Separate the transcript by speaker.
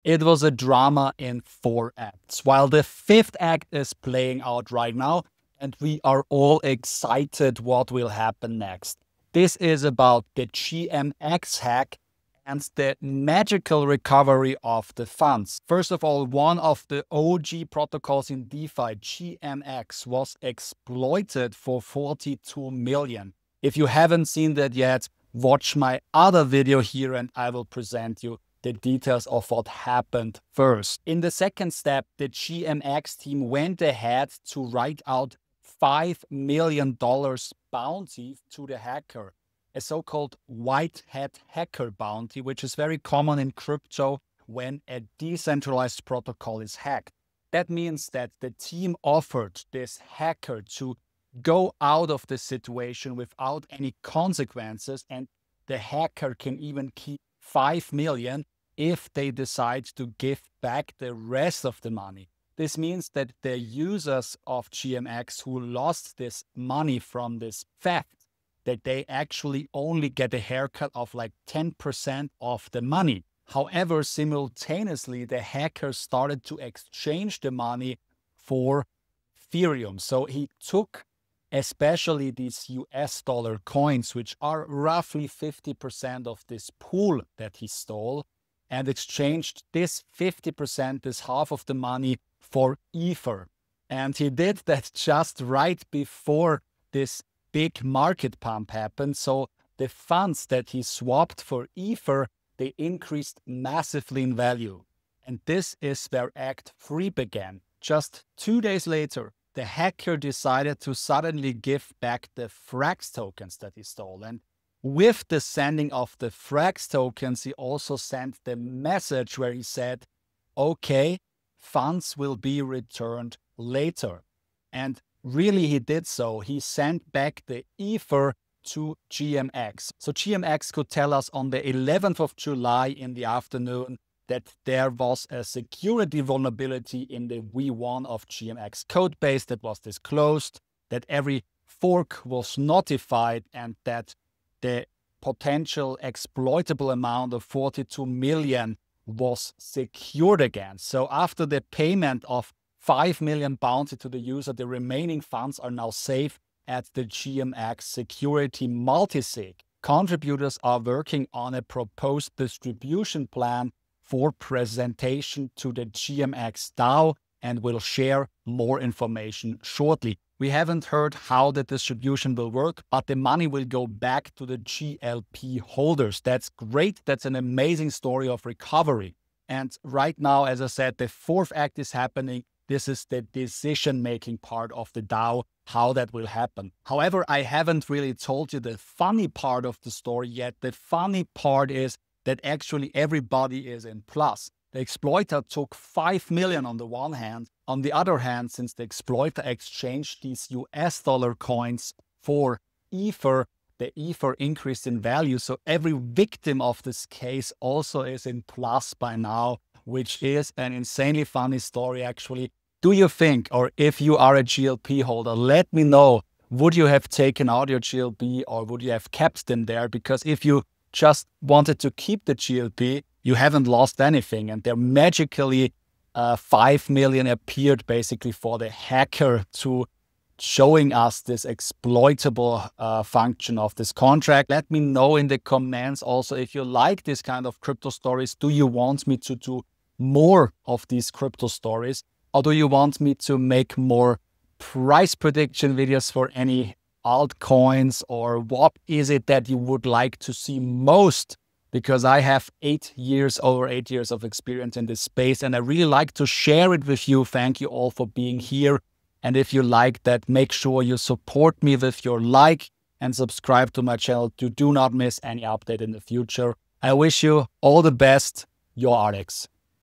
Speaker 1: It was a drama in 4 acts, while the 5th act is playing out right now, and we are all excited what will happen next. This is about the GMX hack and the magical recovery of the funds. First of all, one of the OG protocols in DeFi, GMX, was exploited for 42 million. If you haven't seen that yet, watch my other video here and I will present you the details of what happened first. In the second step, the GMX team went ahead to write out $5 million bounty to the hacker, a so-called white hat hacker bounty, which is very common in crypto when a decentralized protocol is hacked. That means that the team offered this hacker to go out of the situation without any consequences, and the hacker can even keep 5 million if they decide to give back the rest of the money. This means that the users of GMX who lost this money from this theft, that they actually only get a haircut of like 10% of the money. However, simultaneously, the hacker started to exchange the money for Ethereum. So he took especially these US dollar coins, which are roughly 50% of this pool that he stole, and exchanged this 50%, this half of the money, for Ether. And he did that just right before this big market pump happened. So the funds that he swapped for Ether, they increased massively in value. And this is where Act 3 began. Just 2 days later, the hacker decided to suddenly give back the Frax tokens that he stole. And with the sending of the Frax tokens, he also sent the message where he said, okay, funds will be returned later. And really he did so. He sent back the Ether to GMX. So GMX could tell us on the 11th of July in the afternoon that there was a security vulnerability in the V1 of GMX codebase that was disclosed, that every fork was notified, and that the potential exploitable amount of 42 million was secured again. So after the payment of 5 million bounty to the user, the remaining funds are now safe at the GMX security multisig. Contributors are working on a proposed distribution plan for presentation to the GMX DAO and will share more information shortly. We haven't heard how the distribution will work, but the money will go back to the GLP holders. That's great. That's an amazing story of recovery. And right now, as I said, the 4th act is happening. This is the decision-making part of the DAO, how that will happen. However, I haven't really told you the funny part of the story yet. The funny part is that actually everybody is in plus. The exploiter took 5 million on the one hand. On the other hand, since the exploiter exchanged these US dollar coins for Ether, the Ether increased in value. So every victim of this case also is in plus by now, which is an insanely funny story actually. Do you think, or if you are a GLP holder, let me know, would you have taken out your GLP or would you have kept them there? Because if you just wanted to keep the GLP, you haven't lost anything. And there magically 5 million appeared basically for the hacker to showing us this exploitable function of this contract. Let me know in the comments also if you like this kind of crypto stories. Do you want me to do more of these crypto stories? Or do you want me to make more price prediction videos for any altcoins? Or what is it that you would like to see most? Because I have over 8 years of experience in this space, and I really like to share it with you. Thank you all for being here. And if you like that, make sure you support me with your like and subscribe to my channel to do not miss any update in the future. I wish you all the best. Your Alex.